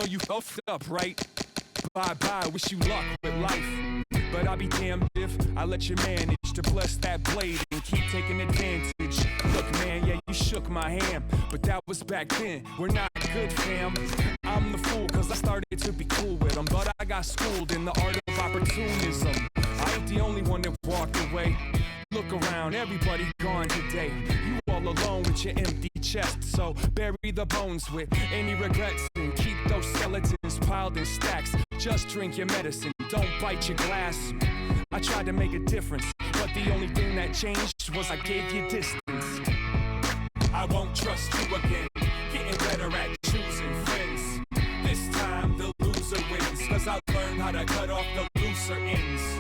know you fucked up, right? Bye-bye, wish you luck with life. But I'll be damned if I let you manage to bless that blade and keep taking advantage. Look, man, yeah, you shook my hand, but that was back then. We're not good, fam. I'm the fool, cause I started to be cool with them, but I got schooled in the art of opportunism. I ain't the only one that walked away. Look around, everybody gone today. You all alone with your empty chest, so bury the bones with any regrets and keep those skeletons piled in stacks. Just drink your medicine, don't bite your glass. I tried to make a difference, but the only thing that changed was I gave you distance. I won't trust you again, getting better at choosing friends. This time the loser wins, cause I learned how to cut off the looser ends.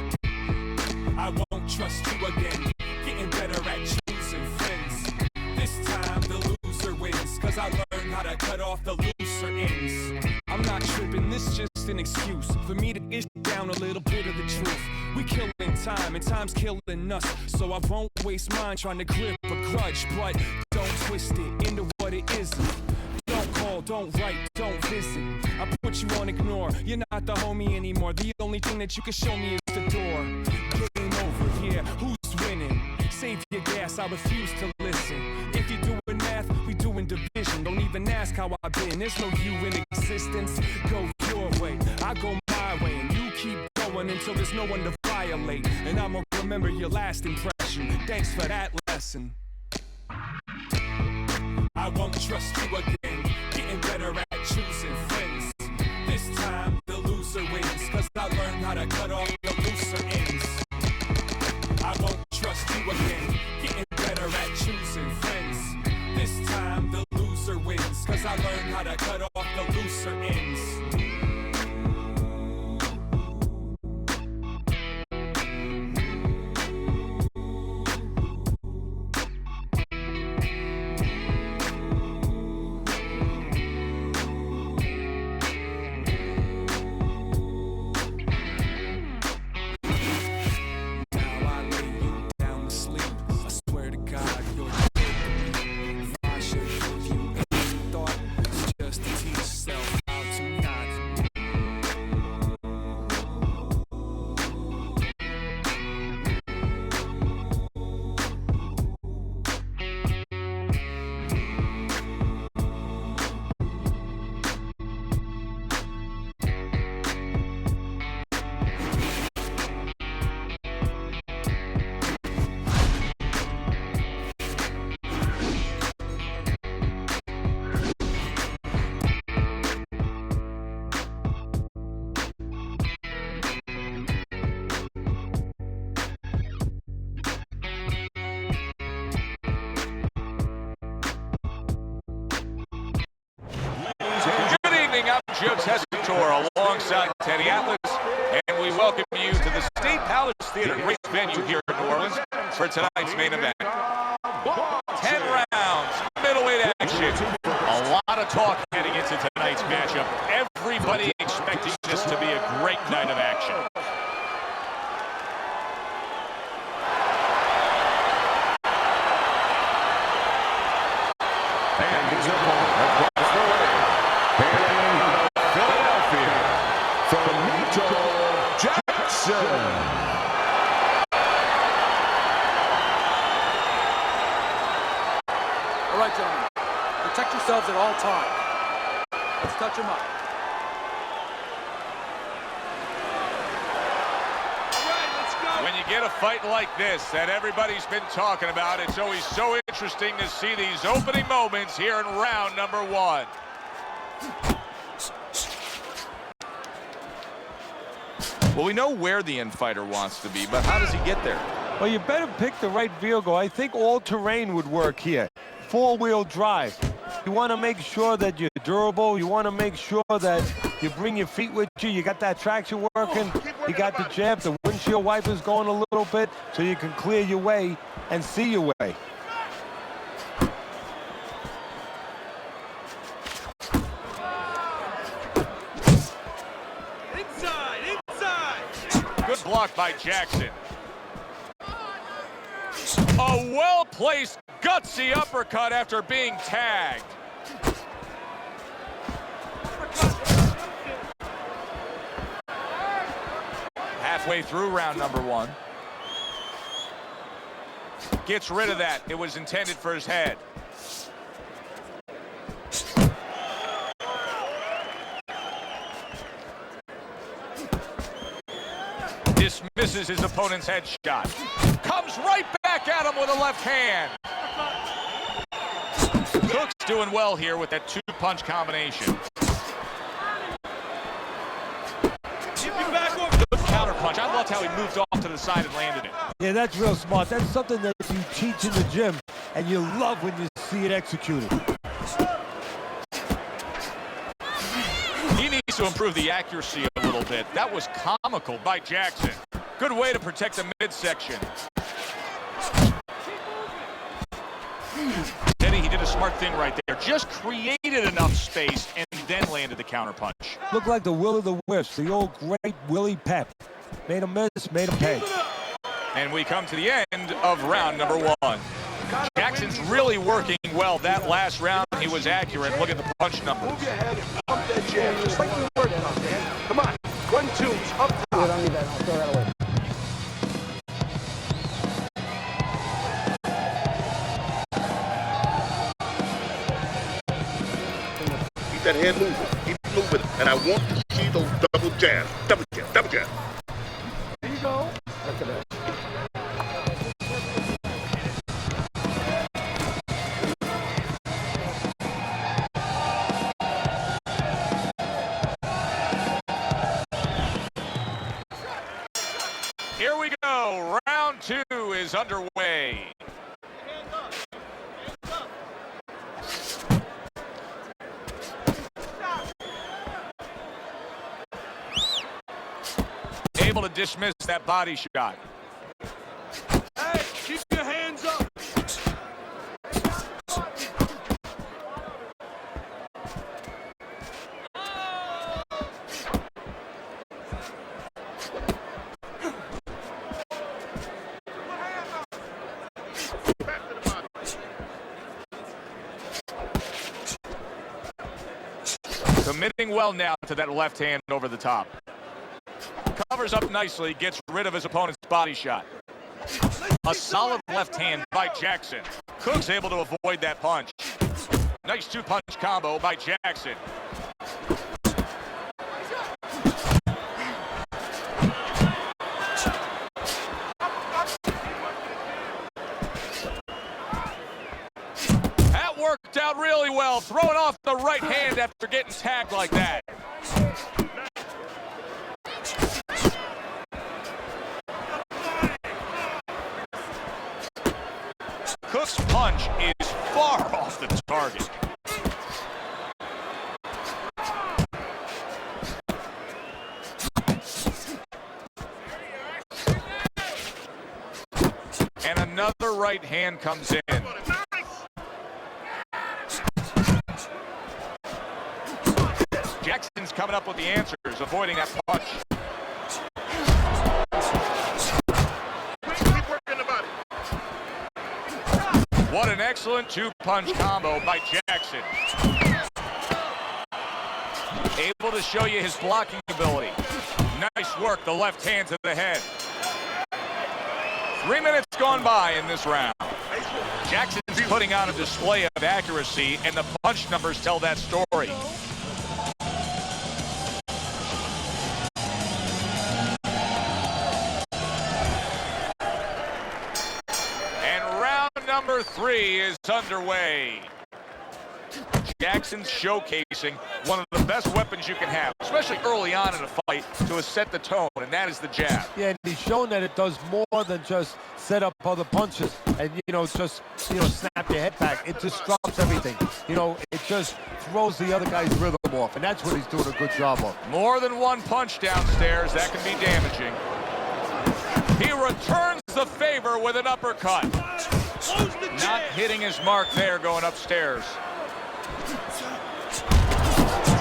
I won't trust you again, getting better at choosing friends. This time the loser wins, cause I learned how to cut off the looser ends. I'm not tripping, this just an excuse for me to dish down a little bit of the truth. We killing time and time's killing us, so I won't waste mine trying to grip a grudge. But don't twist it into what it isn't. Don't call, don't write, don't visit. I put you on ignore, you're not the homie anymore. The only thing that you can show me is the door. Game over, yeah, who's winning? Save your gas, I refuse to listen. If you're doing math, we doing division. Don't even ask how I've been, there's no you in existence. Go your way, I go my way, and you keep going until there's no one to violate. And I'ma remember your last impression. Thanks for that lesson. I won't trust you again, getting better at choosing friends. This time the loser wins, cause I learned how to cut off the looser ends. I won't trust you again, getting better at choosing friends. This time the loser wins, cause I learned how to cut off the looser ends. I'm Joe Tessitore alongside Teddy Atlas, and we welcome you to the State Palace Theater, great venue here in New Orleans, for tonight's main event. 10 rounds, middleweight action. A lot of talk heading into tonight's matchup. Everybody expecting this to be a great night of action. And his opponent across the way, hailing Philadelphia, from Nito Jackson. All right, gentlemen, protect yourselves at all times. Let's touch them up. When you get a fight like this that everybody's been talking about, it's always so interesting to see these opening moments here in round number one. Well, we know where the infighter wants to be, but how does he get there? Well, you better pick the right vehicle. I think all-terrain would work here. Four-wheel drive. You want to make sure that you're durable. You want to make sure that you bring your feet with you. You got that traction working. You got the jab. The windshield wipers going a little bit so you can clear your way and see your way. Good block by Jackson. A well-placed, gutsy uppercut after being tagged. Halfway through round number 1. Gets rid of that. It was intended for his head. Dismisses his opponent's headshot. Comes right back at him with a left hand. Cook's doing well here with that 2-punch combination. Good counter punch. I loved how he moved off to the side and landed it. Yeah, that's real smart. That's something that you teach in the gym, and you love when you see it executed. He needs to improve the accuracy a little bit. That was comical by Jackson. Good way to protect the midsection. Teddy, he did a smart thing right there. Just created enough space and then landed the counter punch. Looked like the will of the wisps, the old great Willie Pep. Made him miss, made him pay. And we come to the end of round number 1. Jackson's really working well. That last round, he was accurate. Look at the punch numbers. Move your head, pump that jab, just like you worked on, man. Come on, 1-2s, up top. I don't need that. I'll throw that away. Keep that head moving. Keep moving. And I want to see those double jabs. Double jab, double jab. There you go. That's the best. Here we go. Round 2 is underway. Able to dismiss that body shot. Hey, keep your hands up. Committing well now to that left hand over the top. Covers up nicely, gets rid of his opponent's body shot. A solid left hand by Jackson. Cook's able to avoid that punch. Nice 2-punch combo by Jackson. That worked out really well, throwing off the right hand after getting tagged like that. Cook's punch is far off the target. And another right hand comes in. Jackson's coming up with the answers, avoiding that punch. What an excellent 2-punch combo by Jackson. Able to show you his blocking ability. Nice work, the left hand to the head. 3 minutes gone by in this round. Jackson's putting on a display of accuracy, and the punch numbers tell that story. Number 3 is underway. Jackson's showcasing one of the best weapons you can have, especially early on in a fight, to set the tone, and that is the jab. Yeah, and he's shown that it does more than just set up other punches and, just, snap your head back. It just drops everything. It just throws the other guy's rhythm off, and that's what he's doing a good job of. More than one punch downstairs, that can be damaging. He returns the favor with an uppercut. Not hitting his mark there going upstairs.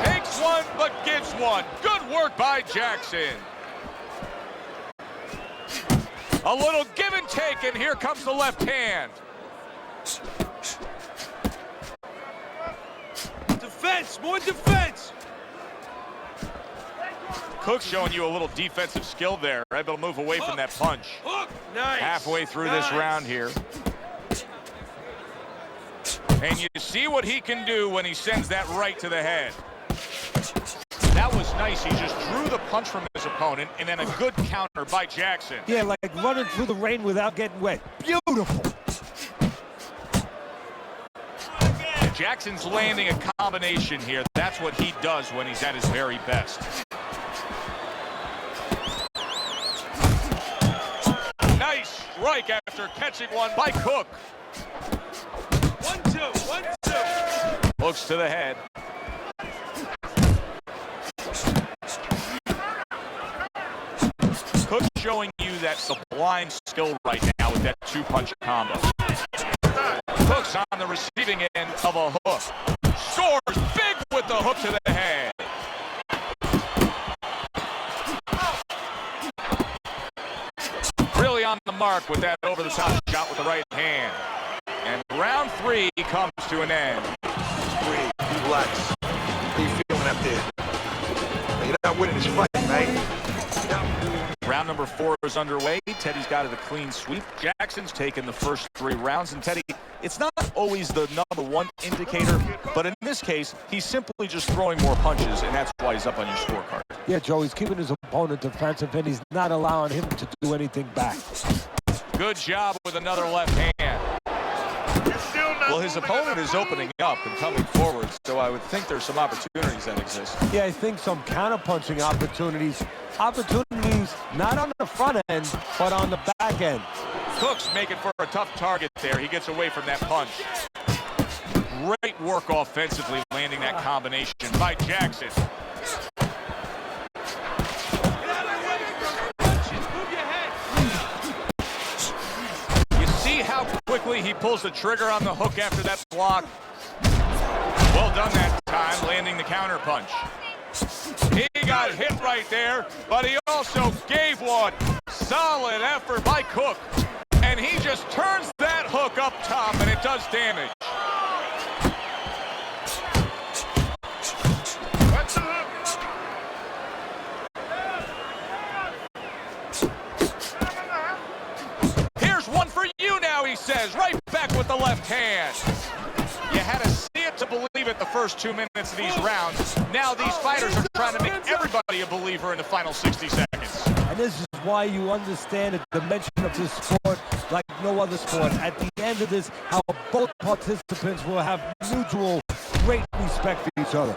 Takes one, but gives one. Good work by Jackson. A little give and take, and here comes the left hand. Defense, more defense. Cook showing you a little defensive skill there. Able to move away from that punch. Nice. Halfway through this round here. And you see what he can do when he sends that right to the head. That was nice. He just drew the punch from his opponent, and then a good counter by Jackson. Yeah, like running through the rain without getting wet. Beautiful. Jackson's landing a combination here. That's what he does when he's at his very best. Nice strike after catching one by Cook. 1-2, 1-2. Hooks to the head. Cook showing you that sublime skill right now with that two-punch combo. Cook's on the receiving end of a hook. Scores big with the hook to the head. Really on the mark with that over-the-top shot with the right hand. And round 3 comes to an end. Breathe, relax. How you feeling up there? You're not winning this fight, man. Round number 4 is underway. Teddy's got it a clean sweep. Jackson's taken the first 3 rounds. And Teddy, it's not always the #1 indicator, but in this case, he's simply just throwing more punches, and that's why he's up on your scorecard. Yeah, Joe, he's keeping his opponent defensive, and he's not allowing him to do anything back. Good job with another left hand. Well, his opponent is opening up and coming forward, so I would think there's some opportunities that exist. Yeah, I think some counter-punching opportunities. Opportunities not on the front end, but on the back end. Cook's making for a tough target there. He gets away from that punch. Great work offensively, landing that combination by Jackson. You see how quickly he pulls the trigger on the hook after that block? Well done that time, landing the counter punch. He got hit right there, but he also gave one. Solid effort by Cook. And he just turns that hook up top, and it does damage. Here's one for you now, he says, right back with the left hand. You had to see it to believe it the first 2 minutes of these rounds. Now these fighters are trying to make everybody a believer in the final 60 seconds. And this is why you understand the dimension of this sport like no other sport. At the end of this, how both participants will have mutual great respect for each other.